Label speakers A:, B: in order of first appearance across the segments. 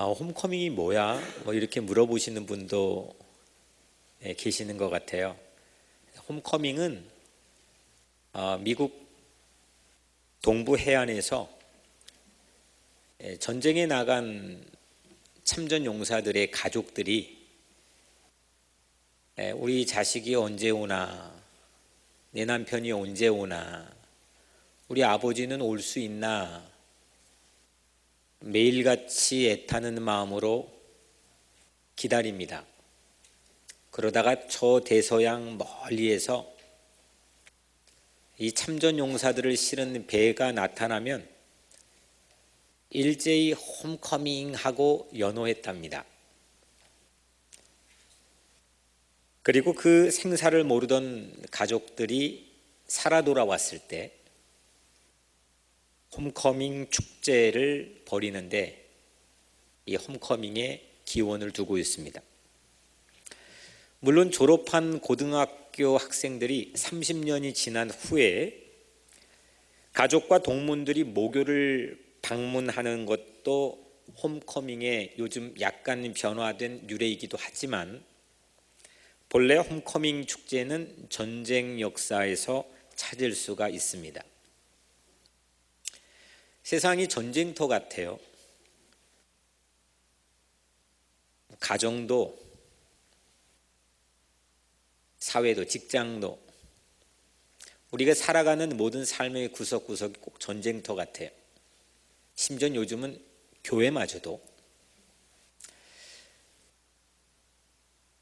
A: 홈커밍이 뭐야? 이렇게 물어보시는 분도 계시는 것 같아요. 홈커밍은 미국 동부 해안에서 전쟁에 나간 참전 용사들의 가족들이 우리 자식이 언제 오나, 내 남편이 언제 오나, 우리 아버지는 올 수 있나, 매일같이 애타는 마음으로 기다립니다. 그러다가 저 대서양 멀리에서 이 참전 용사들을 실은 배가 나타나면 일제히 홈커밍 하고 연호했답니다. 그리고 그 생사를 모르던 가족들이 살아 돌아왔을 때 홈커밍 축제를 벌이는데 이 홈커밍에 기원을 두고 있습니다. 물론 졸업한 고등학교 학생들이 30년이 지난 후에 가족과 동문들이 모교를 방문하는 것도 홈커밍의 요즘 약간 변화된 유래이기도 하지만 본래 홈커밍 축제는 전쟁 역사에서 찾을 수가 있습니다. 세상이 전쟁터 같아요. 가정도, 사회도, 직장도, 우리가 살아가는 모든 삶의 구석구석이 꼭 전쟁터 같아요. 심지어 요즘은 교회마저도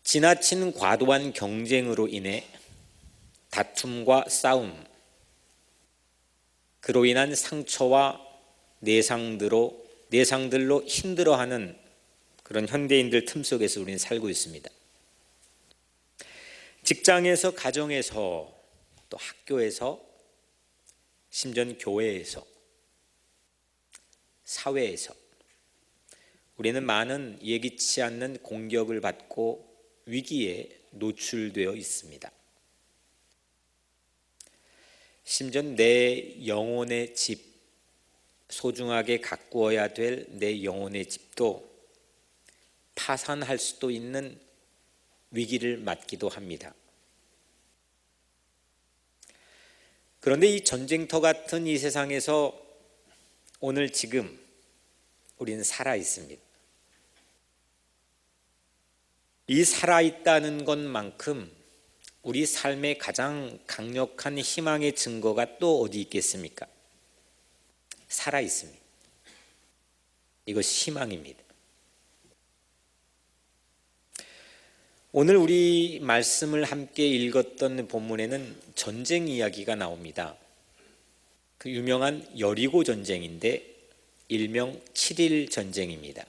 A: 지나친 과도한 경쟁으로 인해 다툼과 싸움, 그로 인한 상처와 내상들로 힘들어하는 그런 현대인들 틈 속에서 우리는 살고 있습니다. 직장에서, 가정에서, 또 학교에서, 심지어 교회에서, 사회에서 우리는 많은 예기치 않는 공격을 받고 위기에 노출되어 있습니다. 심지어 내 영혼의 집, 소중하게 가꾸어야 될 내 영혼의 집도 파산할 수도 있는 위기를 맞기도 합니다. 그런데 이 전쟁터 같은 이 세상에서 오늘 지금 우리는 살아 있습니다. 이 살아있다는 것만큼 우리 삶의 가장 강력한 희망의 증거가 또 어디 있겠습니까? 살아있습니다. 이것이 희망입니다. 오늘 우리 말씀을 함께 읽었던 본문에는 전쟁 이야기가 나옵니다. 그 유명한 여리고 전쟁인데 일명 7일 전쟁입니다.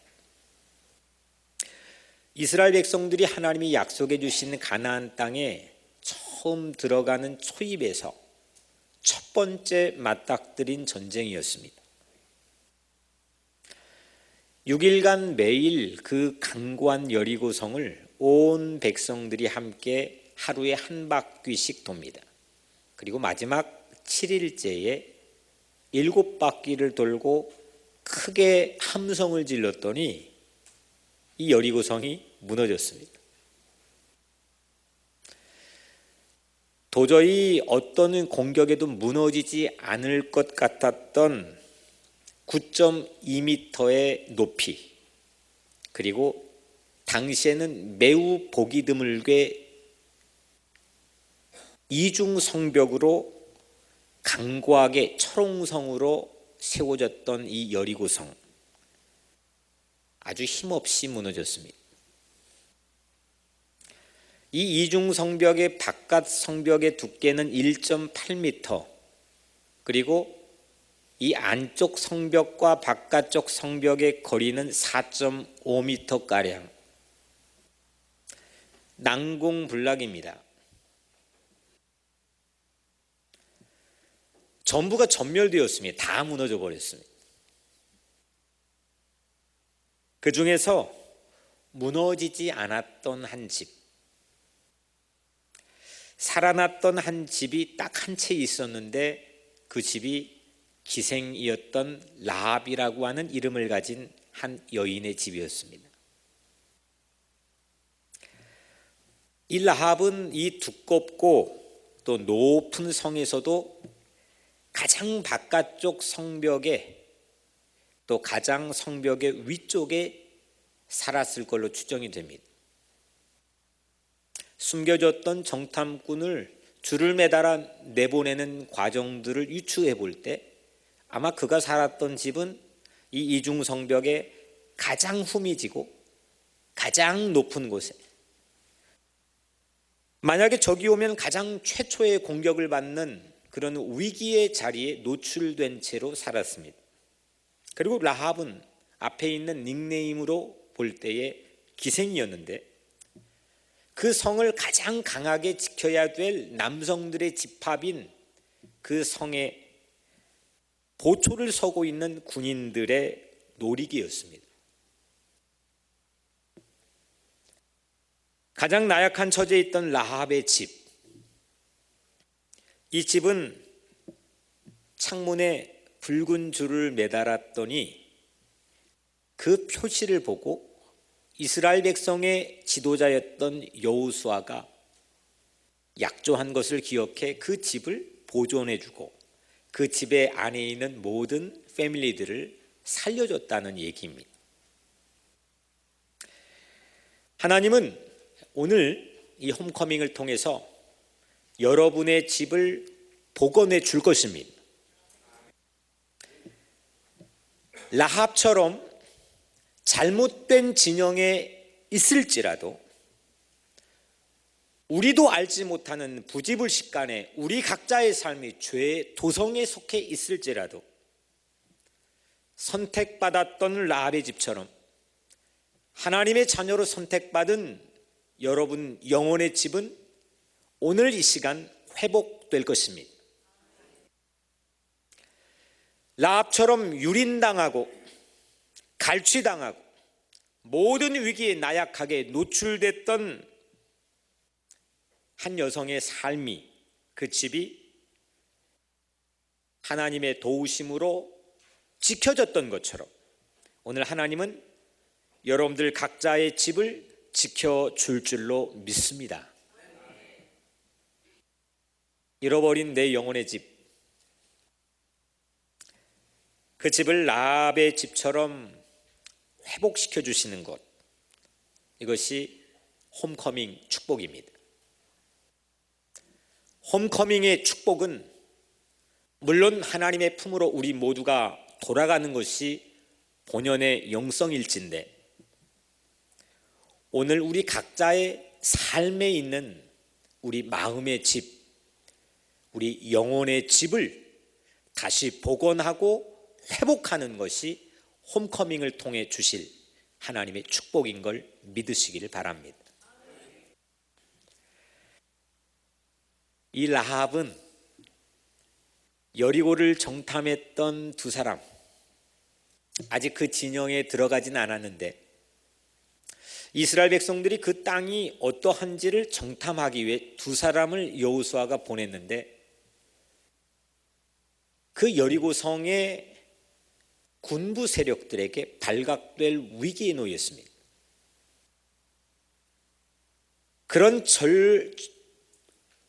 A: 이스라엘 백성들이 하나님이 약속해 주신 가나안 땅에 처음 들어가는 초입에서 첫 번째 맞닥뜨린 전쟁이었습니다. 6일간 매일 그 견고한 여리고성을 온 백성들이 함께 하루에 한 바퀴씩 돕니다. 그리고 마지막 7일째에 7바퀴를 돌고 크게 함성을 질렀더니 이 여리고성이 무너졌습니다. 도저히 어떤 공격에도 무너지지 않을 것 같았던 9.2m의 높이, 그리고 당시에는 매우 보기 드물게 이중 성벽으로 견고하게 철옹성으로 세워졌던 이 여리고성, 아주 힘없이 무너졌습니다. 이 이중 성벽의 바깥 성벽의 두께는 1.8m, 그리고 이 안쪽 성벽과 바깥쪽 성벽의 거리는 4.5m가량, 난공불락입니다. 전부가 전멸되었습니다. 다 무너져 버렸습니다. 그 중에서 무너지지 않았던 한 집, 살아났던 한 집이 딱 한 채 있었는데 그 집이 기생이었던 라합이라고 하는 이름을 가진 한 여인의 집이었습니다. 이 라합은 이 두껍고 또 높은 성에서도 가장 바깥쪽 성벽에 또 가장 성벽의 위쪽에 살았을 걸로 추정이 됩니다. 숨겨졌던 정탐꾼을 줄을 매달아 내보내는 과정들을 유추해 볼 때 아마 그가 살았던 집은 이 이중성벽의 가장 후미지고 가장 높은 곳에, 만약에 적이 오면 가장 최초의 공격을 받는 그런 위기의 자리에 노출된 채로 살았습니다. 그리고 라합은 앞에 있는 닉네임으로 볼 때의 기생이었는데 그 성을 가장 강하게 지켜야 될 남성들의 집합인 그 성에 보초를 서고 있는 군인들의 놀이기였습니다. 가장 나약한 처지에 있던 라합의 집, 이 집은 창문에 붉은 줄을 매달았더니 그 표시를 보고 이스라엘 백성의 지도자였던 여호수아가 약조한 것을 기억해 그 집을 보존해주고 그 집의 안에 있는 모든 패밀리들을 살려줬다는 얘기입니다. 하나님은 오늘 이 홈커밍을 통해서 여러분의 집을 복원해 줄 것입니다. 라합처럼 잘못된 진영에 있을지라도 우리도 알지 못하는 부지불식간에 우리 각자의 삶이 죄의 도성에 속해 있을지라도 선택받았던 라합의 집처럼 하나님의 자녀로 선택받은 여러분 영혼의 집은 오늘 이 시간 회복될 것입니다. 라합처럼 유린당하고 갈취당하고 모든 위기에 나약하게 노출됐던 한 여성의 삶이, 그 집이 하나님의 도우심으로 지켜졌던 것처럼 오늘 하나님은 여러분들 각자의 집을 지켜줄 줄로 믿습니다. 잃어버린 내 영혼의 집, 그 집을 라합의 집처럼 회복시켜 주시는 것, 이것이 홈커밍 축복입니다. 홈커밍의 축복은 물론 하나님의 품으로 우리 모두가 돌아가는 것이 본연의 영성일진데 오늘 우리 각자의 삶에 있는 우리 마음의 집, 우리 영혼의 집을 다시 복원하고 회복하는 것이 홈커밍을 통해 주실 하나님의 축복인 걸 믿으시기를 바랍니다. 이 라합은 여리고를 정탐했던 두 사람, 아직 그 진영에 들어가진 않았는데 이스라엘 백성들이 그 땅이 어떠한지를 정탐하기 위해 두 사람을 여호수아가 보냈는데 그 여리고 성의 군부 세력들에게 발각될 위기에 놓였습니다. 그런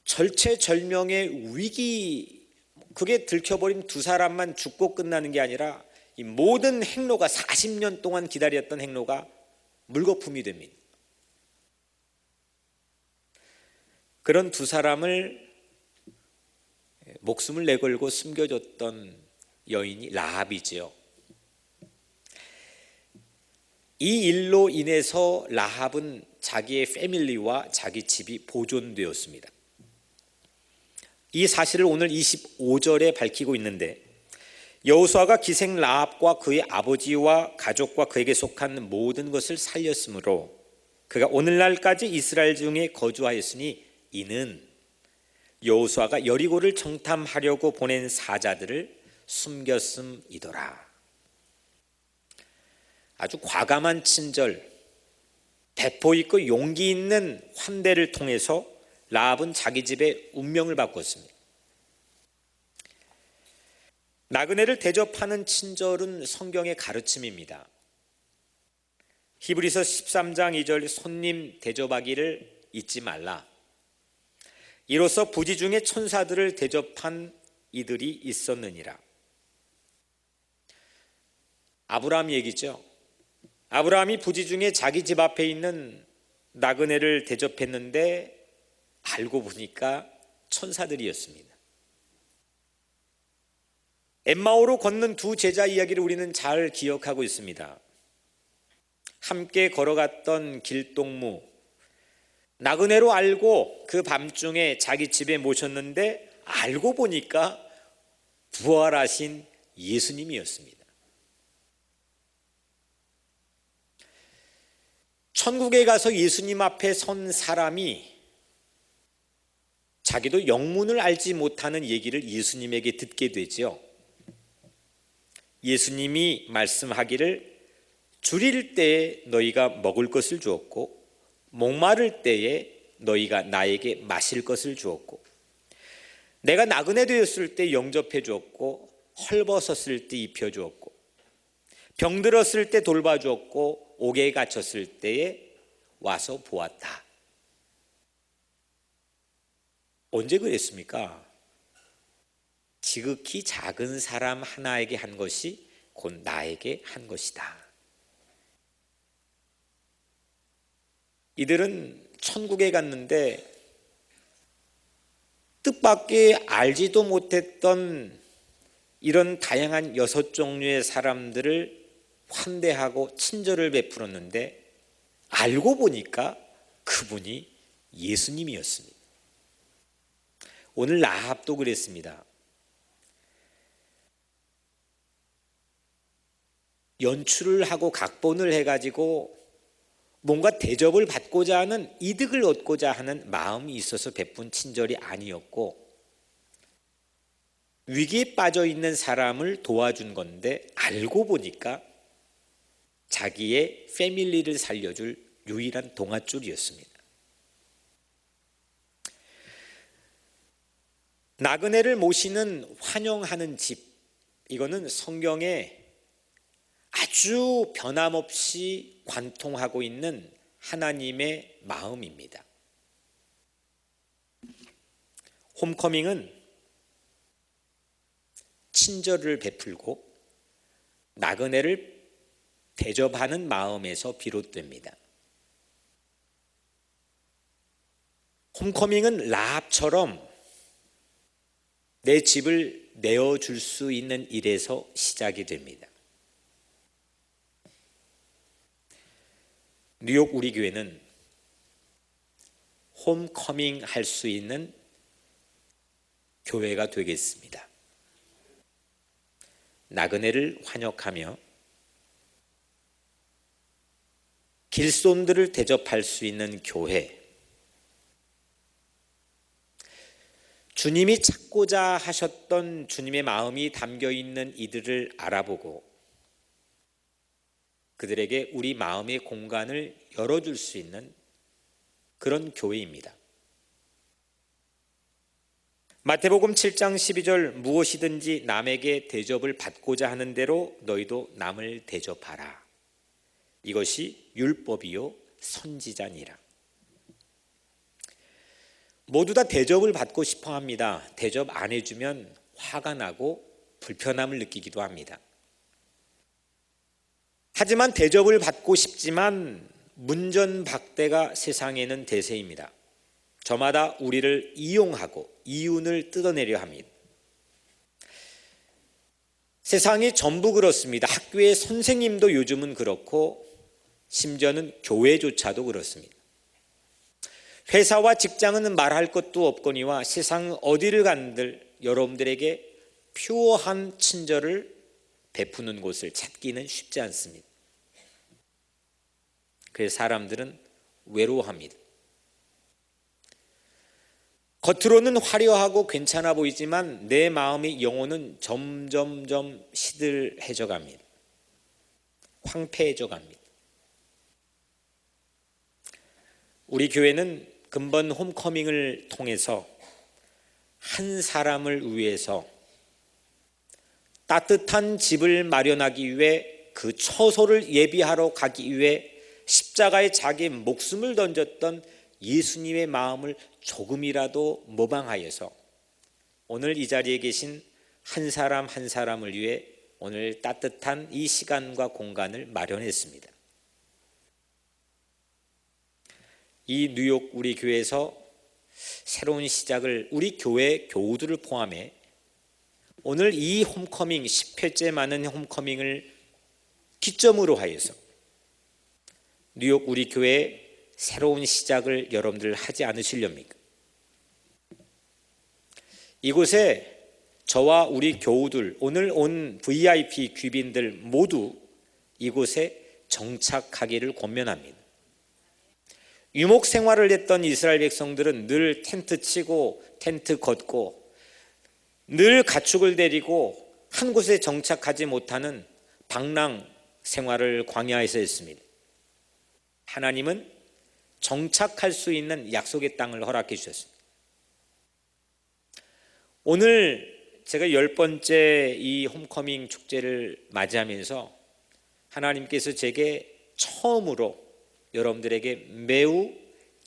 A: 절체절명의 위기, 그게 들켜버린 두 사람만 죽고 끝나는 게 아니라 이 모든 행로가 40년 동안 기다렸던 행로가 물거품이 됩니다. 그런 두 사람을 목숨을 내걸고 숨겨줬던 여인이 라합이지요. 이 일로 인해서 라합은 자기의 패밀리와 자기 집이 보존되었습니다. 이 사실을 오늘 25절에 밝히고 있는데 여호수아가 기생 라합과 그의 아버지와 가족과 그에게 속한 모든 것을 살렸으므로 그가 오늘날까지 이스라엘 중에 거주하였으니 이는 여호수아가 여리고를 정탐하려고 보낸 사자들을 숨겼음이더라. 아주 과감한 친절, 배포 있고 용기 있는 환대를 통해서 라합은 자기 집의 운명을 바꿨습니다. 나그네를 대접하는 친절은 성경의 가르침입니다. 히브리서 13장 2절 손님 대접하기를 잊지 말라. 이로써 부지 중에 천사들을 대접한 이들이 있었느니라. 아브라함 얘기죠. 아브라함이 부지 중에 자기 집 앞에 있는 나그네를 대접했는데 알고 보니까 천사들이었습니다. 엠마오로 걷는 두 제자 이야기를 우리는 잘 기억하고 있습니다. 함께 걸어갔던 길동무, 나그네로 알고 그 밤중에 자기 집에 모셨는데 알고 보니까 부활하신 예수님이었습니다. 천국에 가서 예수님 앞에 선 사람이 자기도 영문을 알지 못하는 얘기를 예수님에게 듣게 되죠. 예수님이 말씀하기를 줄일 때에 너희가 먹을 것을 주었고 목마를 때에 너희가 나에게 마실 것을 주었고 내가 나그네 되었을 때 영접해 주었고 헐벗었을 때 입혀 주었고 병들었을 때 돌봐 주었고 옥에 갇혔을 때에 와서 보았다. 언제 그랬습니까? 지극히 작은 사람 하나에게 한 것이 곧 나에게 한 것이다. 이들은 천국에 갔는데 뜻밖의 알지도 못했던 이런 다양한 6종류의 사람들을 환대하고 친절을 베풀었는데 알고 보니까 그분이 예수님이었습니다. 오늘 라합도 그랬습니다. 연출을 하고 각본을 해가지고 뭔가 대접을 받고자 하는 이득을 얻고자 하는 마음이 있어서 베푼 친절이 아니었고 위기에 빠져 있는 사람을 도와준 건데 알고 보니까 자기의 패밀리를 살려줄 유일한 동아줄이었습니다. 나그네를 모시는 환영하는 집, 이거는 성경에 아주 변함없이 관통하고 있는 하나님의 마음입니다. 홈커밍은 친절을 베풀고 나그네를 대접하는 마음에서 비롯됩니다. 홈커밍은 라합처럼 내 집을 내어줄 수 있는 일에서 시작이 됩니다. 뉴욕 우리 교회는 홈커밍 할 수 있는 교회가 되겠습니다. 나그네를 환영하며 길손들을 대접할 수 있는 교회, 주님이 찾고자 하셨던 주님의 마음이 담겨 있는 이들을 알아보고 그들에게 우리 마음의 공간을 열어줄 수 있는 그런 교회입니다. 마태복음 7장 12절 무엇이든지 남에게 대접을 받고자 하는 대로 너희도 남을 대접하라. 이것이 율법이요 선지자니라. 모두 다 대접을 받고 싶어 합니다. 대접 안 해주면 화가 나고 불편함을 느끼기도 합니다. 하지만 대접을 받고 싶지만 문전박대가 세상에는 대세입니다. 저마다 우리를 이용하고 이윤을 뜯어내려 합니다. 세상이 전부 그렇습니다. 학교의 선생님도 요즘은 그렇고 심지어는 교회조차도 그렇습니다. 회사와 직장은 말할 것도 없거니와 세상 어디를 간들 여러분들에게 퓨어한 친절을 베푸는 곳을 찾기는 쉽지 않습니다. 그래서 사람들은 외로워합니다. 겉으로는 화려하고 괜찮아 보이지만 내 마음의 영혼은 점점점 시들해져 갑니다. 황폐해져 갑니다. 우리 교회는 근본 홈커밍을 통해서 한 사람을 위해서 따뜻한 집을 마련하기 위해 그 처소를 예비하러 가기 위해 십자가에 자기 목숨을 던졌던 예수님의 마음을 조금이라도 모방하여서 오늘 이 자리에 계신 한 사람 한 사람을 위해 오늘 따뜻한 이 시간과 공간을 마련했습니다. 이 뉴욕 우리 교회에서 새로운 시작을 우리 교회 교우들을 포함해 오늘 이 홈커밍 10회째 많은 홈커밍을 기점으로 하여서 뉴욕 우리 교회의 새로운 시작을 여러분들 하지 않으시렵니까? 이곳에 저와 우리 교우들, 오늘 온 VIP 귀빈들 모두 이곳에 정착하기를 권면합니다. 유목 생활을 했던 이스라엘 백성들은 늘 텐트 치고 텐트 걷고 늘 가축을 데리고 한 곳에 정착하지 못하는 방랑 생활을 광야에서 했습니다. 하나님은 정착할 수 있는 약속의 땅을 허락해 주셨습니다. 오늘 제가 10번째 이 홈커밍 축제를 맞이하면서 하나님께서 제게 처음으로 여러분들에게 매우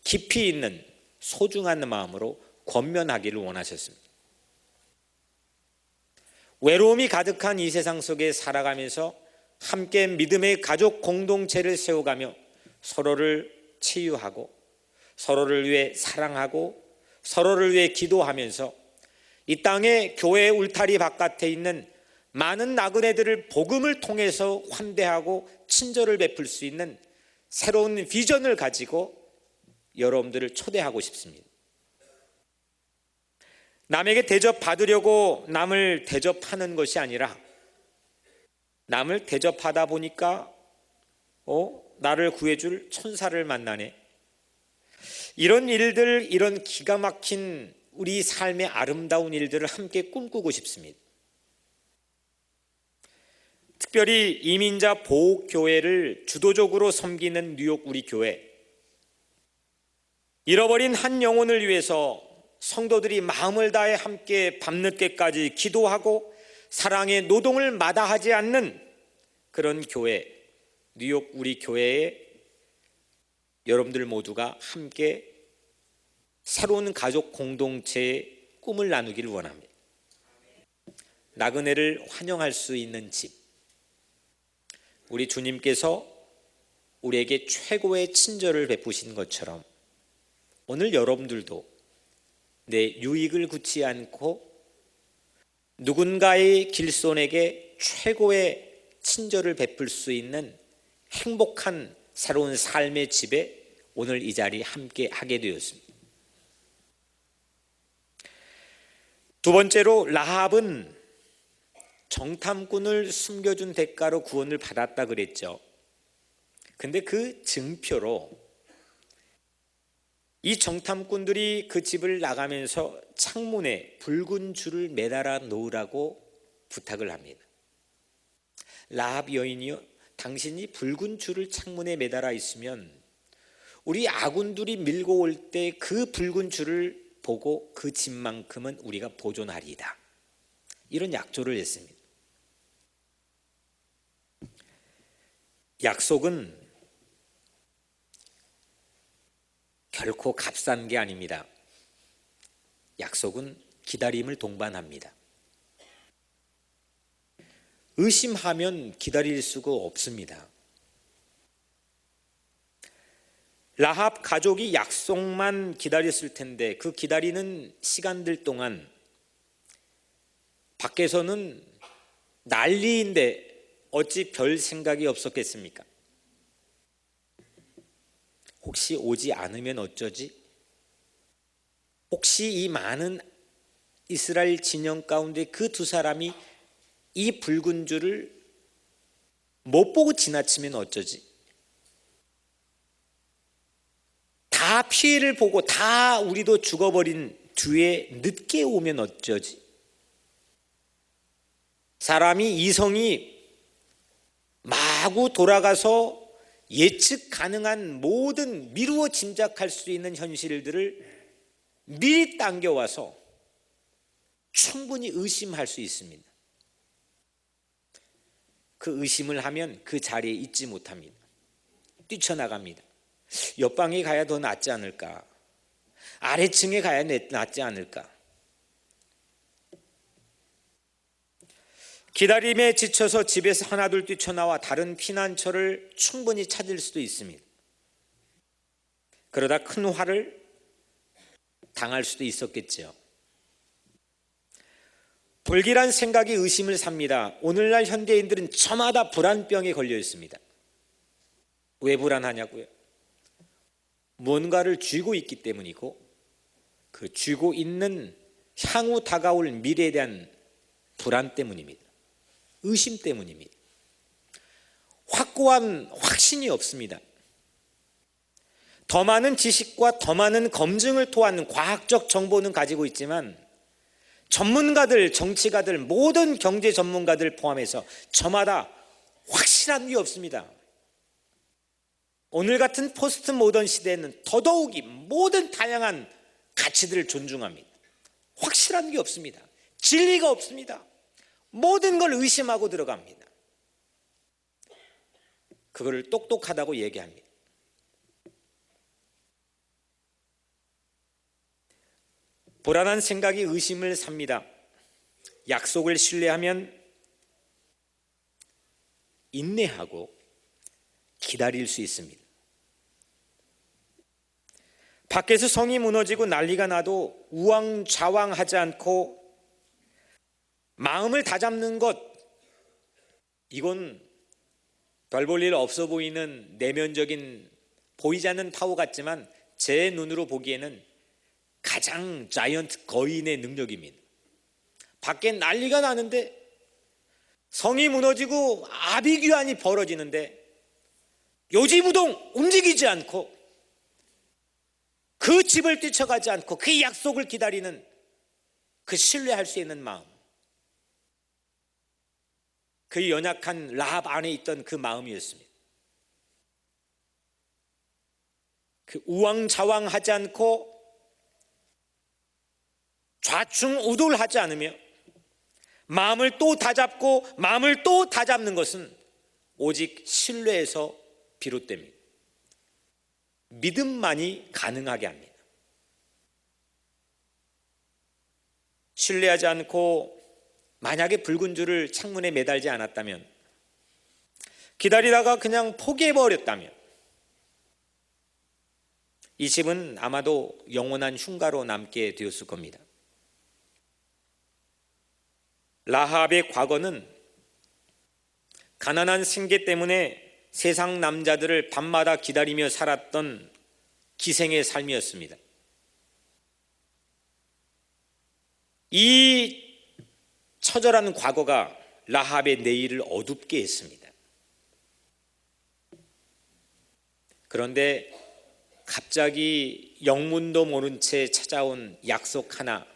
A: 깊이 있는 소중한 마음으로 권면하기를 원하셨습니다. 외로움이 가득한 이 세상 속에 살아가면서 함께 믿음의 가족 공동체를 세워가며 서로를 치유하고 서로를 위해 사랑하고 서로를 위해 기도하면서 이 땅의 교회 울타리 바깥에 있는 많은 나그네들을 복음을 통해서 환대하고 친절을 베풀 수 있는 새로운 비전을 가지고 여러분들을 초대하고 싶습니다. 남에게 대접받으려고 남을 대접하는 것이 아니라 남을 대접하다 보니까 나를 구해줄 천사를 만나네. 이런 일들, 이런 기가 막힌 우리 삶의 아름다운 일들을 함께 꿈꾸고 싶습니다. 특별히 이민자 보호교회를 주도적으로 섬기는 뉴욕 우리 교회, 잃어버린 한 영혼을 위해서 성도들이 마음을 다해 함께 밤늦게까지 기도하고 사랑의 노동을 마다하지 않는 그런 교회, 뉴욕 우리 교회에 여러분들 모두가 함께 새로운 가족 공동체의 꿈을 나누기를 원합니다. 나그네를 환영할 수 있는 집, 우리 주님께서 우리에게 최고의 친절을 베푸신 것처럼 오늘 여러분들도 내 유익을 굳지 않고 누군가의 길손에게 최고의 친절을 베풀 수 있는 행복한 새로운 삶의 집에 오늘 이 자리 함께 하게 되었습니다. 두 번째로 라합은 정탐꾼을 숨겨준 대가로 구원을 받았다 그랬죠. 근데 그 증표로 이 정탐꾼들이 그 집을 나가면서 창문에 붉은 줄을 매달아 놓으라고 부탁을 합니다. 라합 여인이요, 당신이 붉은 줄을 창문에 매달아 있으면 우리 아군들이 밀고 올 때 그 붉은 줄을 보고 그 집만큼은 우리가 보존하리이다. 이런 약조를 했습니다. 약속은 결코 값싼 게 아닙니다. 약속은 기다림을 동반합니다. 의심하면 기다릴 수가 없습니다. 라합 가족이 약속만 기다렸을 텐데 그 기다리는 시간들 동안 밖에서는 난리인데 어찌 별 생각이 없었겠습니까? 혹시 오지 않으면 어쩌지? 혹시 이 많은 이스라엘 진영 가운데 그 두 사람이 이 붉은 줄을 못 보고 지나치면 어쩌지? 다 피해를 보고 다 우리도 죽어버린 뒤에 늦게 오면 어쩌지? 사람이 이성이 마구 돌아가서 예측 가능한 모든 미루어 짐작할 수 있는 현실들을 미리 당겨와서 충분히 의심할 수 있습니다. 그 의심을 하면 그 자리에 있지 못합니다. 뛰쳐나갑니다. 옆방에 가야 더 낫지 않을까? 아래층에 가야 낫지 않을까? 기다림에 지쳐서 집에서 하나둘 뛰쳐나와 다른 피난처를 충분히 찾을 수도 있습니다. 그러다 큰 화를 당할 수도 있었겠죠. 불길한 생각이 의심을 삽니다. 오늘날 현대인들은 저마다 불안병에 걸려 있습니다. 왜 불안하냐고요? 뭔가를 쥐고 있기 때문이고, 그 쥐고 있는 향후 다가올 미래에 대한 불안 때문입니다. 의심 때문입니다. 확고한 확신이 없습니다. 더 많은 지식과 더 많은 검증을 토한 과학적 정보는 가지고 있지만 전문가들, 정치가들, 모든 경제 전문가들 포함해서 저마다 확실한 게 없습니다. 오늘 같은 포스트 모던 시대에는 더더욱이 모든 다양한 가치들을 존중합니다. 확실한 게 없습니다. 진리가 없습니다. 모든 걸 의심하고 들어갑니다. 그거를 똑똑하다고 얘기합니다. 불안한 생각이 의심을 삽니다. 약속을 신뢰하면 인내하고 기다릴 수 있습니다. 밖에서 성이 무너지고 난리가 나도 우왕좌왕하지 않고 마음을 다잡는 것, 이건 별 볼 일 없어 보이는 내면적인 보이지 않는 파워 같지만 제 눈으로 보기에는 가장 자이언트 거인의 능력입니다. 밖에 난리가 나는데, 성이 무너지고 아비규환이 벌어지는데 요지부동 움직이지 않고 그 집을 뛰쳐가지 않고 그 약속을 기다리는 그 신뢰할 수 있는 마음, 그 연약한 라합 안에 있던 그 마음이었습니다. 그 우왕좌왕하지 않고 좌충우돌하지 않으며 마음을 또 다잡고 마음을 또 다잡는 것은 오직 신뢰에서 비롯됩니다. 믿음만이 가능하게 합니다. 신뢰하지 않고 만약에 붉은 줄을 창문에 매달지 않았다면, 기다리다가 그냥 포기해버렸다면 이 집은 아마도 영원한 흉가로 남게 되었을 겁니다. 라합의 과거는 가난한 생계 때문에 세상 남자들을 밤마다 기다리며 살았던 기생의 삶이었습니다. 이 처절한 과거가 라합의 내일을 어둡게 했습니다. 그런데 갑자기 영문도 모른 채 찾아온 약속 하나,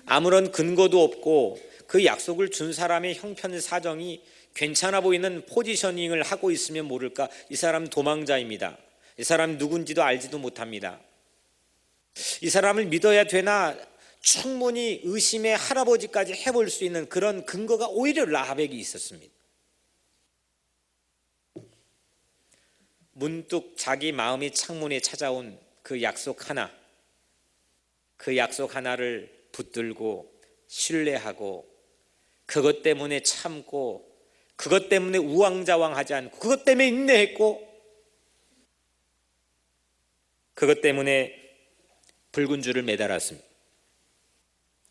A: 아무런 근거도 없고 그 약속을 준 사람의 형편 사정이 괜찮아 보이는 포지셔닝을 하고 있으면 모를까, 이 사람 도망자입니다. 이 사람 누군지도 알지도 못합니다. 이 사람을 믿어야 되나, 충분히 의심의 할아버지까지 해볼 수 있는 그런 근거가 오히려 라합에게 있었습니다. 문득 자기 마음의 창문에 찾아온 그 약속 하나, 그 약속 하나를 붙들고 신뢰하고 그것 때문에 참고 그것 때문에 우왕좌왕하지 않고 그것 때문에 인내했고 그것 때문에 붉은 줄을 매달았습니다.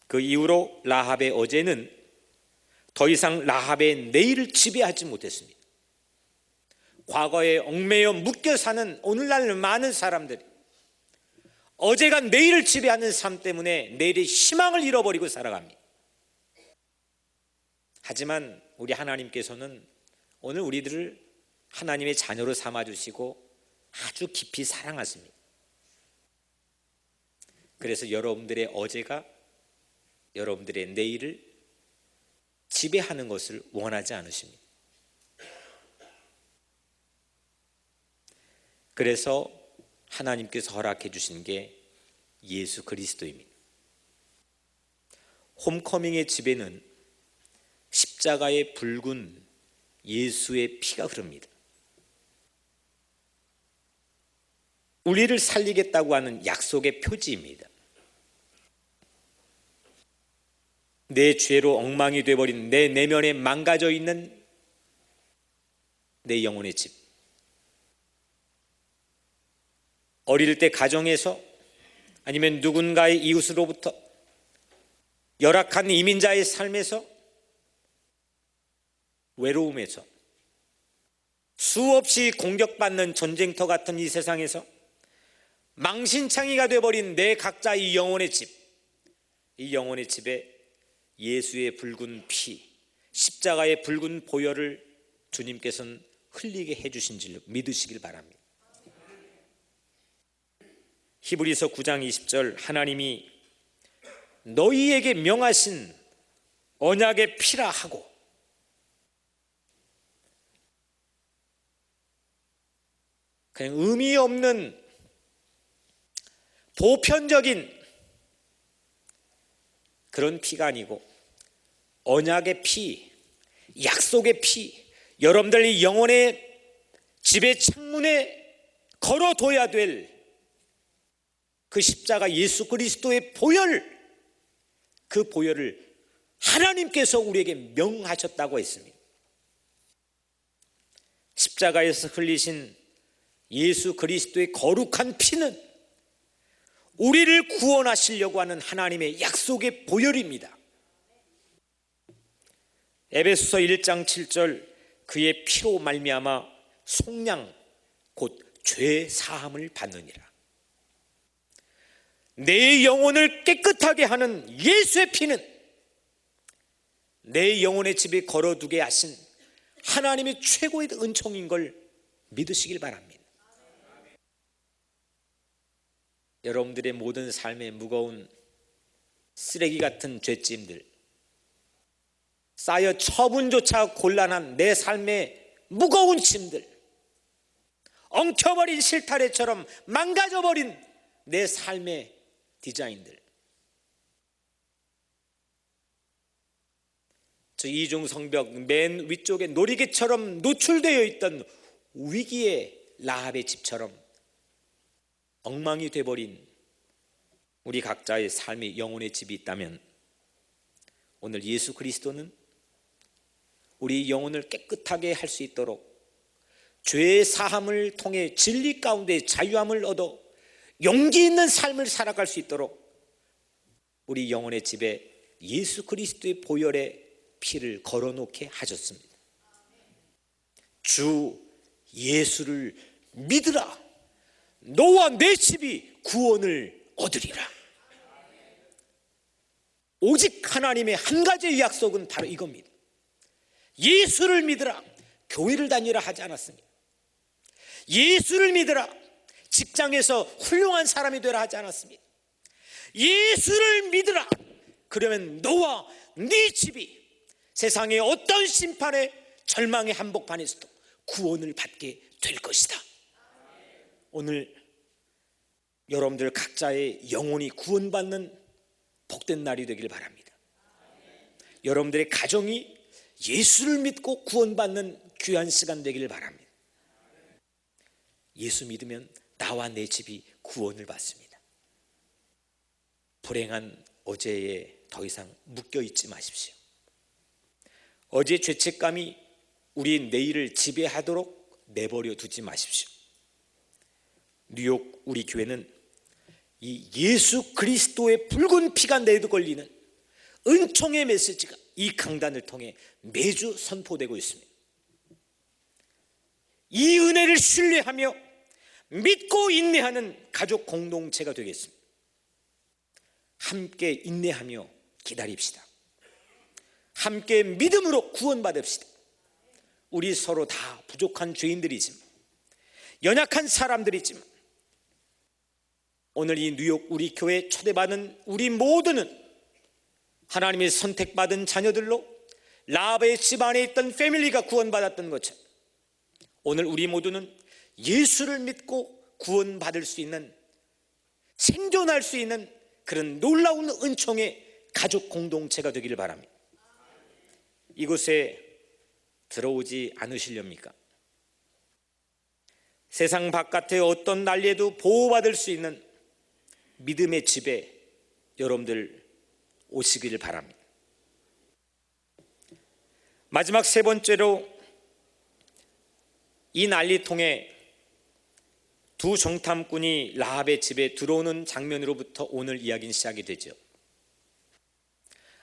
A: 그 이후로 라합의 어제는 더 이상 라합의 내일을 지배하지 못했습니다. 과거에 얽매여 묶여 사는 오늘날 많은 사람들이 어제가 내일을 지배하는 삶 때문에 내일의 희망을 잃어버리고 살아갑니다. 하지만 우리 하나님께서는 오늘 우리들을 하나님의 자녀로 삼아주시고 아주 깊이 사랑하십니다. 그래서 여러분들의 어제가 여러분들의 내일을 지배하는 것을 원하지 않으십니다. 그래서 하나님께서 허락해 주신 게 예수 그리스도입니다. 홈커밍의 집에는 십자가의 붉은 예수의 피가 흐릅니다. 우리를 살리겠다고 하는 약속의 표지입니다. 내 죄로 엉망이 되어버린 내 내면에 망가져 있는 내 영혼의 집, 어릴 때 가정에서 아니면 누군가의 이웃으로부터 열악한 이민자의 삶에서, 외로움에서, 수없이 공격받는 전쟁터 같은 이 세상에서 망신창이가 되어버린 내 각자의 영혼의 집, 이 영혼의 집에 예수의 붉은 피, 십자가의 붉은 보혈을 주님께서는 흘리게 해주신 줄 믿으시길 바랍니다. 히브리서 9장 20절, 하나님이 너희에게 명하신 언약의 피라 하고, 그냥 의미 없는 보편적인 그런 피가 아니고 언약의 피, 약속의 피, 여러분들이 영혼의 집의 창문에 걸어둬야 될 그 십자가 예수 그리스도의 보혈, 그 보혈을 하나님께서 우리에게 명하셨다고 했습니다. 십자가에서 흘리신 예수 그리스도의 거룩한 피는 우리를 구원하시려고 하는 하나님의 약속의 보혈입니다. 에베소서 1장 7절, 그의 피로 말미암아 속량 곧 죄 사함을 받느니라. 내 영혼을 깨끗하게 하는 예수의 피는 내 영혼의 집에 걸어두게 하신 하나님의 최고의 은총인 걸 믿으시길 바랍니다. 여러분들의 모든 삶의 무거운 쓰레기 같은 죄짐들, 쌓여 처분조차 곤란한 내 삶의 무거운 짐들, 엉켜버린 실타래처럼 망가져버린 내 삶의 디자인들, 저 이중 성벽 맨 위쪽에 놀이개처럼 노출되어 있던 위기의 라합의 집처럼 엉망이 돼버린 우리 각자의 삶의 영혼의 집이 있다면, 오늘 예수 그리스도는 우리 영혼을 깨끗하게 할 수 있도록 죄의 사함을 통해 진리 가운데 자유함을 얻어 용기 있는 삶을 살아갈 수 있도록 우리 영혼의 집에 예수 그리스도의 보혈의 피를 걸어놓게 하셨습니다. 주 예수를 믿으라, 너와 내 집이 구원을 얻으리라. 오직 하나님의 한 가지의 약속은 바로 이겁니다. 예수를 믿으라, 교회를 다니라 하지 않았습니다. 예수를 믿으라, 직장에서 훌륭한 사람이 되라 하지 않았습니다. 예수를 믿으라, 그러면 너와 네 집이 세상의 어떤 심판의 절망의 한복판에서도 구원을 받게 될 것이다. 오늘 여러분들 각자의 영혼이 구원받는 복된 날이 되길 바랍니다. 여러분들의 가정이 예수를 믿고 구원받는 귀한 시간 되길 바랍니다. 예수 믿으면 나와 내 집이 구원을 받습니다. 불행한 어제에 더 이상 묶여있지 마십시오. 어제 죄책감이 우리 내일을 지배하도록 내버려 두지 마십시오. 뉴욕 우리 교회는 이 예수 그리스도의 붉은 피가 내걸리는 은총의 메시지가 이 강단을 통해 매주 선포되고 있습니다. 이 은혜를 신뢰하며 믿고 인내하는 가족 공동체가 되겠습니다. 함께 인내하며 기다립시다. 함께 믿음으로 구원받읍시다. 우리 서로 다 부족한 죄인들이지만, 연약한 사람들이지만, 오늘 이 뉴욕 우리 교회 초대받은 우리 모두는 하나님의 선택받은 자녀들로 라합의 집안에 있던 패밀리가 구원받았던 것처럼 오늘 우리 모두는 예수를 믿고 구원받을 수 있는, 생존할 수 있는 그런 놀라운 은총의 가족 공동체가 되기를 바랍니다. 이곳에 들어오지 않으시렵니까? 세상 바깥의 어떤 난리에도 보호받을 수 있는 믿음의 집에 여러분들 오시기를 바랍니다. 마지막 세 번째로 이 난리통에 두 정탐꾼이 라합의 집에 들어오는 장면으로부터 오늘 이야기는 시작이 되죠.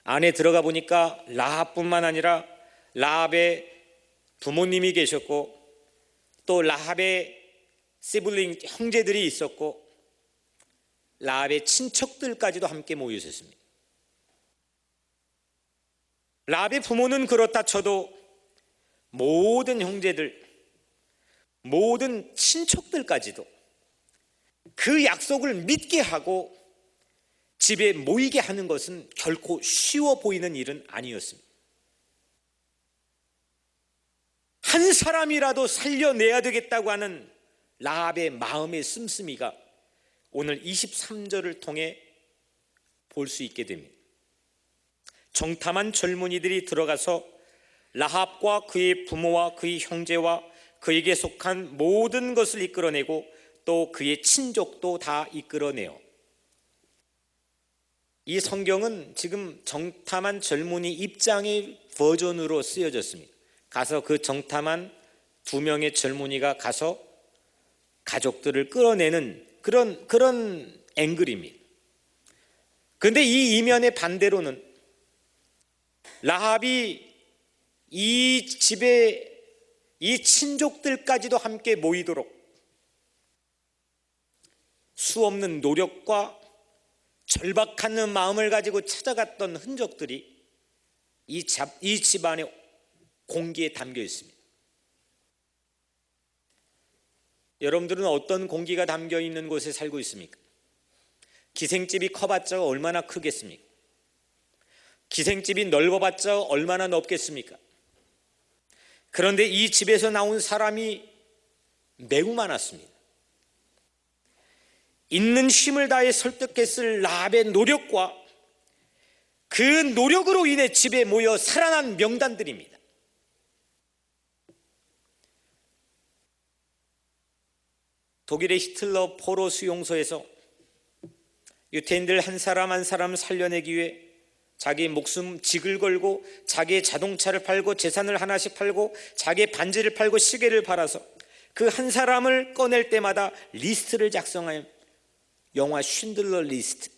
A: 안에 들어가 보니까 라합뿐만 아니라 라합의 부모님이 계셨고 또 라합의 시블링 형제들이 있었고 라합의 친척들까지도 함께 모여 있었습니다. 라합의 부모는 그렇다 쳐도 모든 형제들, 모든 친척들까지도 그 약속을 믿게 하고 집에 모이게 하는 것은 결코 쉬워 보이는 일은 아니었습니다. 한 사람이라도 살려내야 되겠다고 하는 라합의 마음의 씀씀이가 오늘 23절을 통해 볼 수 있게 됩니다. 정탐한 젊은이들이 들어가서 라합과 그의 부모와 그의 형제와 그에게 속한 모든 것을 이끌어내고 또 그의 친족도 다 이끌어내요. 이 성경은 지금 정탐한 젊은이 입장의 버전으로 쓰여졌습니다. 가서 그 정탐한 두 명의 젊은이가 가서 가족들을 끌어내는 그런 앵글입니다. 그런데 이 이면의 반대로는 라합이 이 집에 이 친족들까지도 함께 모이도록 수없는 노력과 절박한 마음을 가지고 찾아갔던 흔적들이 이 집안의 공기에 담겨 있습니다. 여러분들은 어떤 공기가 담겨 있는 곳에 살고 있습니까? 기생집이 커봤자 얼마나 크겠습니까? 기생집이 넓어봤자 얼마나 넓겠습니까? 그런데 이 집에서 나온 사람이 매우 많았습니다. 있는 힘을 다해 설득했을 라합의 노력과 그 노력으로 인해 집에 모여 살아난 명단들입니다. 독일의 히틀러 포로 수용소에서 유태인들 한 사람 한 사람 살려내기 위해 자기 목숨 직을 걸고 자기의 자동차를 팔고 재산을 하나씩 팔고 자기의 반지를 팔고 시계를 팔아서 그 한 사람을 꺼낼 때마다 리스트를 작성하여 영화 쉰들러 리스트,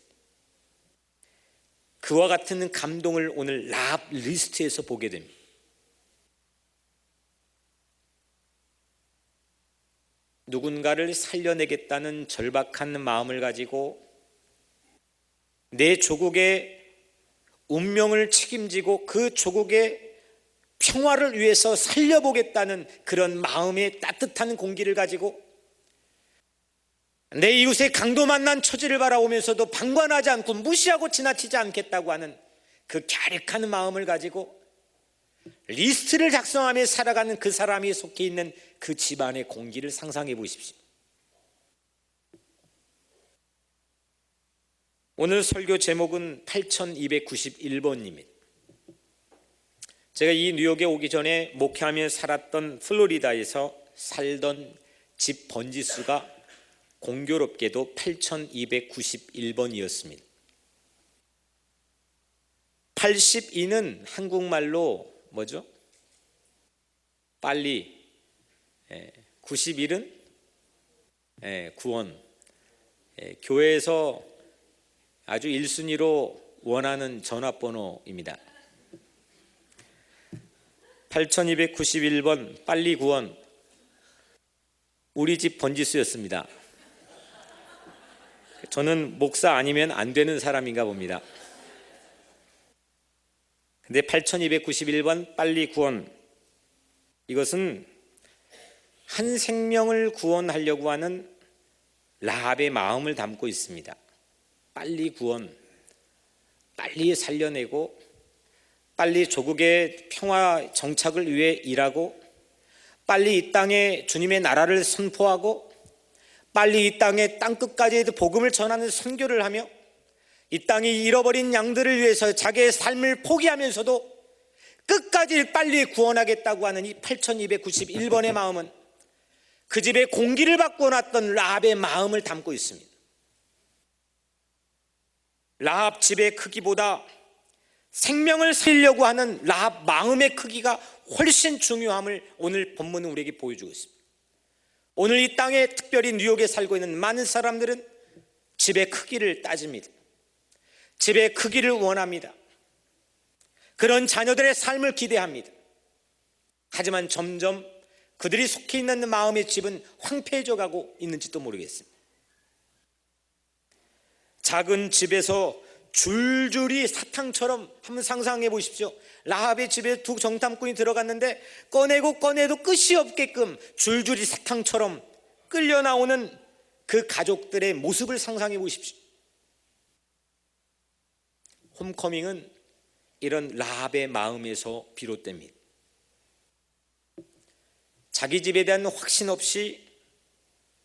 A: 그와 같은 감동을 오늘 라합 리스트에서 보게 됩니다. 누군가를 살려내겠다는 절박한 마음을 가지고 내 조국의 운명을 책임지고 그 조국의 평화를 위해서 살려보겠다는 그런 마음의 따뜻한 공기를 가지고 내 이웃의 강도 만난 처지를 바라보면서도 방관하지 않고 무시하고 지나치지 않겠다고 하는 그 갸륵한 마음을 가지고 리스트를 작성하며 살아가는 그 사람이 속해 있는 그 집안의 공기를 상상해 보십시오. 오늘 설교 제목은 8291번입니다. 제가 이 뉴욕에 오기 전에 목회하며 살았던 플로리다에서 살던 집 번지수가 공교롭게도 8291번이었습니다. 82는 한국말로 뭐죠? 빨리. 91은 구원. 교회에서 아주 1순위로 원하는 전화번호입니다. 8291번 빨리 구원, 우리 집 번지수였습니다. 저는 목사 아니면 안 되는 사람인가 봅니다. 근데 8291번 빨리 구원, 이것은 한 생명을 구원하려고 하는 라합의 마음을 담고 있습니다. 빨리 구원, 빨리 살려내고 빨리 조국의 평화 정착을 위해 일하고 빨리 이 땅에 주님의 나라를 선포하고 빨리 이 땅의 땅끝까지 복음을 전하는 선교를 하며 이 땅이 잃어버린 양들을 위해서 자기의 삶을 포기하면서도 끝까지 빨리 구원하겠다고 하는 이 8291번의 마음은 그 집에 공기를 바꿔놨던 라합의 마음을 담고 있습니다. 라합 집의 크기보다 생명을 살리려고 하는 라합 마음의 크기가 훨씬 중요함을 오늘 본문은 우리에게 보여주고 있습니다. 오늘 이 땅에, 특별히 뉴욕에 살고 있는 많은 사람들은 집의 크기를 따집니다. 집의 크기를 원합니다. 그런 자녀들의 삶을 기대합니다. 하지만 점점 그들이 속해 있는 마음의 집은 황폐해져 가고 있는지도 모르겠습니다. 작은 집에서 줄줄이 사탕처럼, 한번 상상해 보십시오. 라합의 집에 두 정탐꾼이 들어갔는데 꺼내도 끝이 없게끔 줄줄이 사탕처럼 끌려 나오는 그 가족들의 모습을 상상해 보십시오. 홈커밍은 이런 라합의 마음에서 비롯됩니다. 자기 집에 대한 확신 없이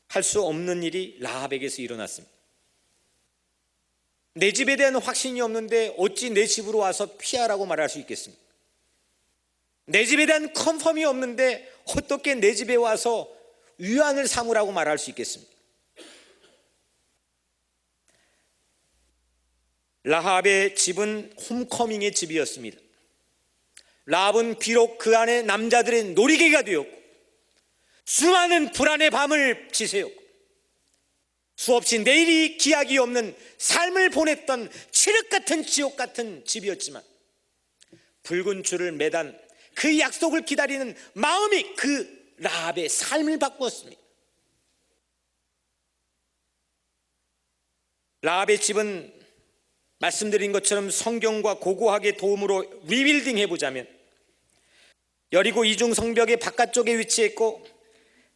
A: 할 수 없는 일이 라합에게서 일어났습니다. 내 집에 대한 확신이 없는데 어찌 내 집으로 와서 피하라고 말할 수 있겠습니까? 내 집에 대한 컨펌이 없는데 어떻게 내 집에 와서 위안을 삼으라고 말할 수 있겠습니까? 라합의 집은 홈커밍의 집이었습니다. 라합은 비록 그 안에 남자들의 놀이개가 되었고 수많은 불안의 밤을 지새웠고 수없이 내일이 기약이 없는 삶을 보냈던 칠흑 같은 지옥 같은 집이었지만 붉은 줄을 매단 그 약속을 기다리는 마음이 그 라합의 삶을 바꾸었습니다. 라합의 집은 말씀드린 것처럼 성경과 고고하게 도움으로 리빌딩 해보자면 여리고 이중 성벽의 바깥쪽에 위치했고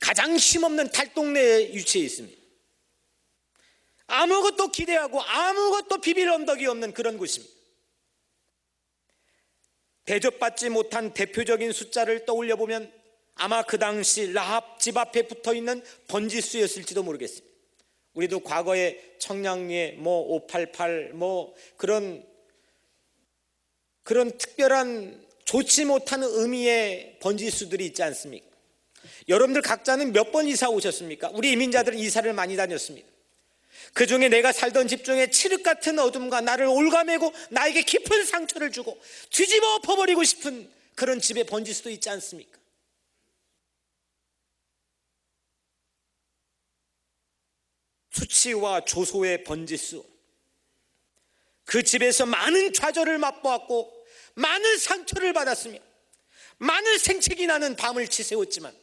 A: 가장 힘없는 달동네에 위치해 있습니다. 아무것도 기대하고 아무것도 비빌 언덕이 없는 그런 곳입니다. 대접받지 못한 대표적인 숫자를 떠올려 보면 아마 그 당시 라합 집 앞에 붙어있는 번지수였을지도 모르겠습니다. 우리도 과거에 청량리에 588 그런 특별한 좋지 못한 의미의 번지수들이 있지 않습니까? 여러분들 각자는 몇 번 이사 오셨습니까? 우리 이민자들은 이사를 많이 다녔습니다. 그 중에 내가 살던 집 중에 칠흑 같은 어둠과 나를 올가매고 나에게 깊은 상처를 주고 뒤집어 엎어버리고 싶은 그런 집의 번지수도 있지 않습니까? 수치와 조소의 번지수, 그 집에서 많은 좌절을 맛보았고 많은 상처를 받았으며 많은 생색이 나는 밤을 지새웠지만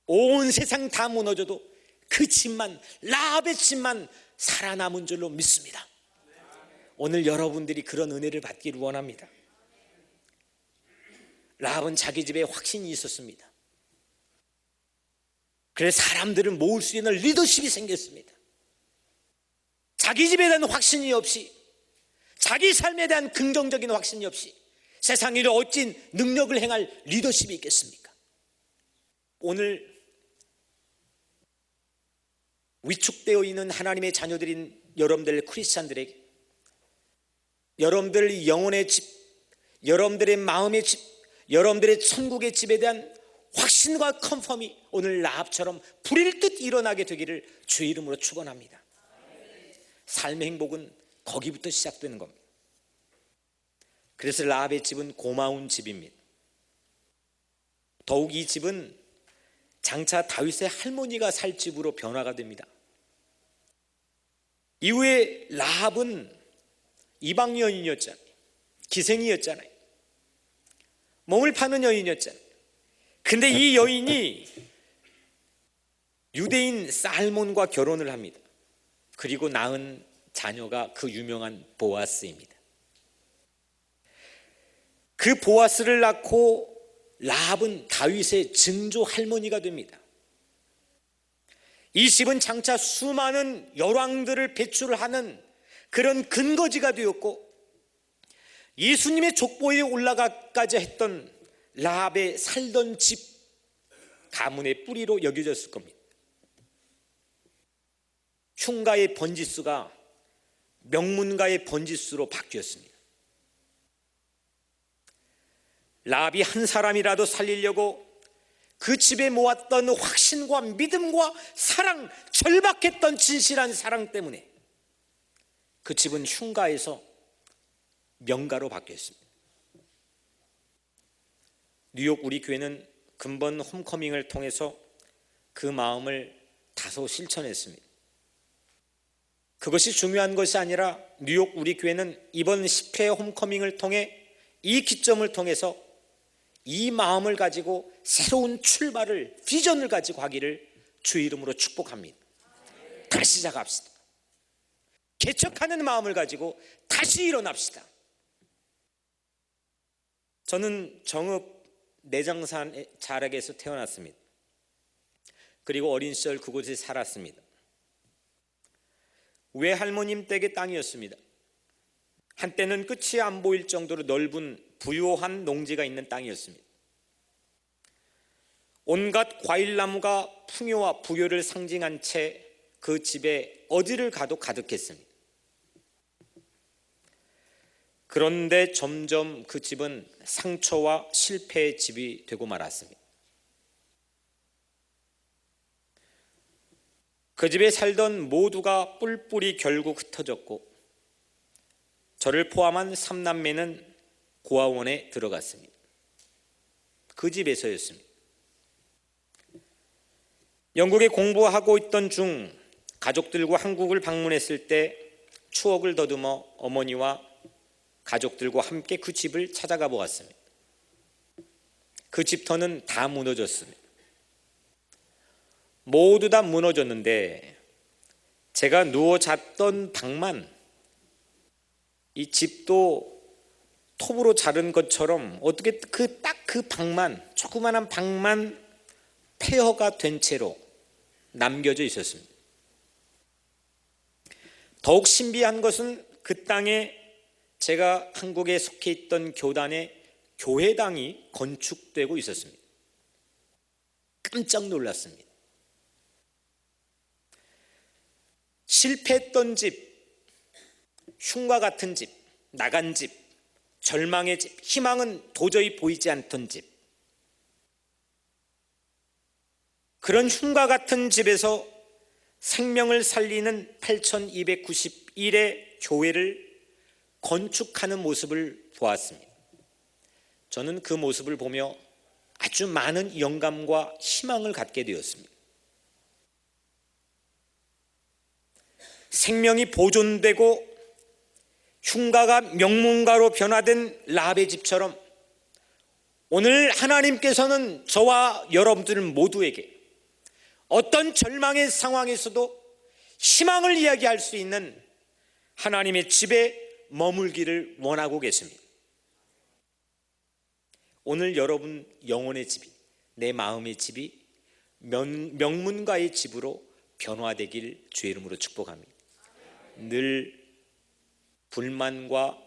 A: 온 세상 다 무너져도 그 집만, 라합의 집만 살아남은 줄로 믿습니다. 오늘 여러분들이 그런 은혜를 받기를 원합니다. 라합은 자기 집에 확신이 있었습니다. 그래서 사람들을 모을 수 있는 리더십이 생겼습니다. 자기 집에 대한 확신이 없이, 자기 삶에 대한 긍정적인 확신이 없이 세상 일에 어찌 능력을 행할 리더십이 있겠습니까? 오늘 위축되어 있는 하나님의 자녀들인 여러분들 크리스찬들에게 여러분들 영혼의 집, 여러분들의 마음의 집, 여러분들의 천국의 집에 대한 확신과 컨펌이 오늘 라합처럼 불일 듯 일어나게 되기를 주의 이름으로 축원합니다. 삶의 행복은 거기부터 시작되는 겁니다. 그래서 라합의 집은 고마운 집입니다. 더욱 이 집은 장차 다윗의 할머니가 살 집으로 변화가 됩니다. 이후에 라합은 이방 여인이었잖아요. 기생이었잖아요. 몸을 파는 여인이었잖아요. 근데 이 여인이 유대인 살몬과 결혼을 합니다. 그리고 낳은 자녀가 그 유명한 보아스입니다. 그 보아스를 낳고 라합은 다윗의 증조 할머니가 됩니다. 이 집은 장차 수많은 열왕들을 배출하는 그런 근거지가 되었고 예수님의 족보에 올라가까지 했던 라합의 살던 집 가문의 뿌리로 여겨졌을 겁니다. 흉가의 번지수가 명문가의 번지수로 바뀌었습니다. 라합이 한 사람이라도 살리려고 그 집에 모았던 확신과 믿음과 사랑, 절박했던 진실한 사랑 때문에 그 집은 흉가에서 명가로 바뀌었습니다. 뉴욕 우리 교회는 근본 홈커밍을 통해서 그 마음을 다소 실천했습니다. 그것이 중요한 것이 아니라 뉴욕 우리 교회는 이번 10회 홈커밍을 통해 이 기점을 통해서 이 마음을 가지고 새로운 출발을, 비전을 가지고 하기를 주의 이름으로 축복합니다. 다시 시작합시다. 개척하는 마음을 가지고 다시 일어납시다. 저는 정읍 내장산 자락에서 태어났습니다. 그리고 어린 시절 그곳에 살았습니다. 외할머님 댁의 땅이었습니다. 한때는 끝이 안 보일 정도로 넓은 부요한 농지가 있는 땅이었습니다. 온갖 과일나무가 풍요와 부요를 상징한 채 그 집에 어디를 가도 가득했습니다. 그런데 점점 그 집은 상처와 실패의 집이 되고 말았습니다. 그 집에 살던 모두가 뿔뿔이 결국 흩어졌고 저를 포함한 3남매는 고아원에 들어갔습니다. 그 집에서였습니다. 영국에 공부하고 있던 중 가족들과 한국을 방문했을 때 추억을 더듬어 어머니와 가족들과 함께 그 집을 찾아가 보았습니다. 그 집터는 다 무너졌습니다. 모두 다 무너졌는데 제가 누워 잤던 방만, 이 집도 톱으로 자른 것처럼 어떻게 그 방만, 조그마한 방만 폐허가 된 채로 남겨져 있었습니다. 더욱 신비한 것은 그 땅에 제가 한국에 속해 있던 교단의 교회당이 건축되고 있었습니다. 깜짝 놀랐습니다. 실패했던 집, 흉과 같은 집, 나간 집, 절망의 집, 희망은 도저히 보이지 않던 집, 그런 흉과 같은 집에서 생명을 살리는 8291의 교회를 건축하는 모습을 보았습니다. 저는 그 모습을 보며 아주 많은 영감과 희망을 갖게 되었습니다. 생명이 보존되고 흉가가 명문가로 변화된 라합의 집처럼 오늘 하나님께서는 저와 여러분들 모두에게 어떤 절망의 상황에서도 희망을 이야기할 수 있는 하나님의 집에 머물기를 원하고 계십니다. 오늘 여러분 영혼의 집이, 내 마음의 집이 명문가의 집으로 변화되길 주의 이름으로 축복합니다. 늘 불만과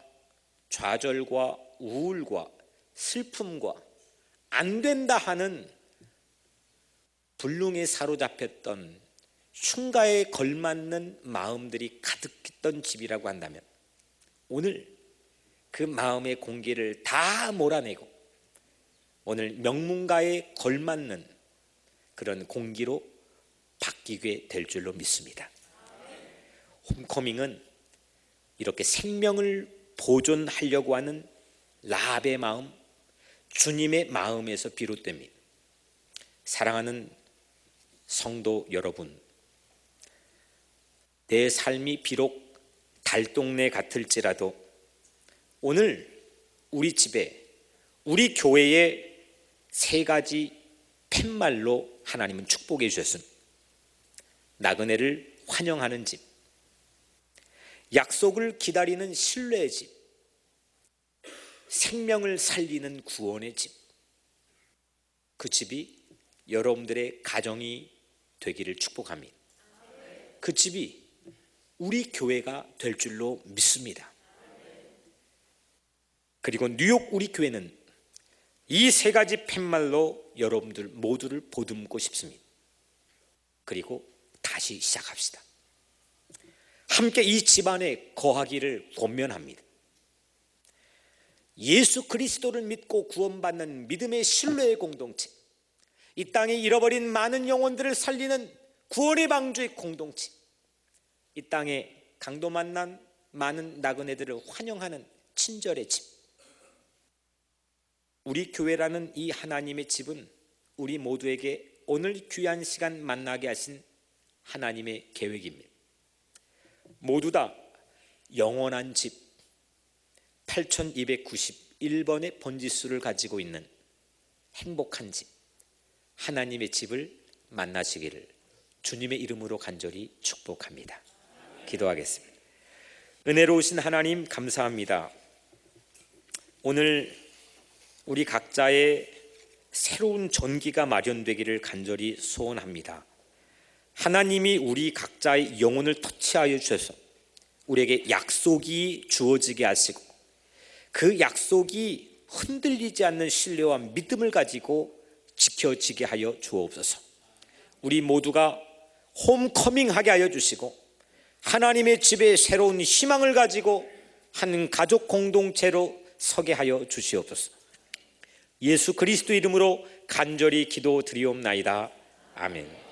A: 좌절과 우울과 슬픔과 안 된다 하는 불능에 사로잡혔던 흉가에 걸맞는 마음들이 가득했던 집이라고 한다면 오늘 그 마음의 공기를 다 몰아내고 오늘 명문가에 걸맞는 그런 공기로 바뀌게 될 줄로 믿습니다. 홈커밍은 이렇게 생명을 보존하려고 하는 라합의 마음, 주님의 마음에서 비롯됩니다. 사랑하는 성도 여러분, 내 삶이 비록 달동네 같을지라도 오늘 우리 집에, 우리 교회에 세 가지 팻말로 하나님은 축복해 주셨습니다. 나그네를 환영하는 집, 약속을 기다리는 신뢰의 집, 생명을 살리는 구원의 집. 그 집이 여러분들의 가정이 되기를 축복합니다. 그 집이 우리 교회가 될 줄로 믿습니다. 그리고 뉴욕 우리 교회는 이 세 가지 팻말로 여러분들 모두를 보듬고 싶습니다. 그리고 다시 시작합시다. 함께 이 집안에 거하기를 권면합니다. 예수 그리스도를 믿고 구원받는 믿음의 신뢰의 공동체, 이 땅에 잃어버린 많은 영혼들을 살리는 구원의 방주의 공동체, 이 땅에 강도 만난 많은 나그네들을 환영하는 친절의 집, 우리 교회라는 이 하나님의 집은 우리 모두에게 오늘 귀한 시간 만나게 하신 하나님의 계획입니다. 모두 다 영원한 집, 8291번의 번지수를 가지고 있는 행복한 집, 하나님의 집을 만나시기를 주님의 이름으로 간절히 축복합니다. 기도하겠습니다. 은혜로우신 하나님, 감사합니다. 오늘 우리 각자의 새로운 전기가 마련되기를 간절히 소원합니다. 하나님이 우리 각자의 영혼을 터치하여 주셔서 우리에게 약속이 주어지게 하시고, 그 약속이 흔들리지 않는 신뢰와 믿음을 가지고 지켜지게 하여 주옵소서. 우리 모두가 홈커밍하게 하여 주시고, 하나님의 집에 새로운 희망을 가지고 한 가족 공동체로 서게 하여 주시옵소서. 예수 그리스도 이름으로 간절히 기도드리옵나이다. 아멘.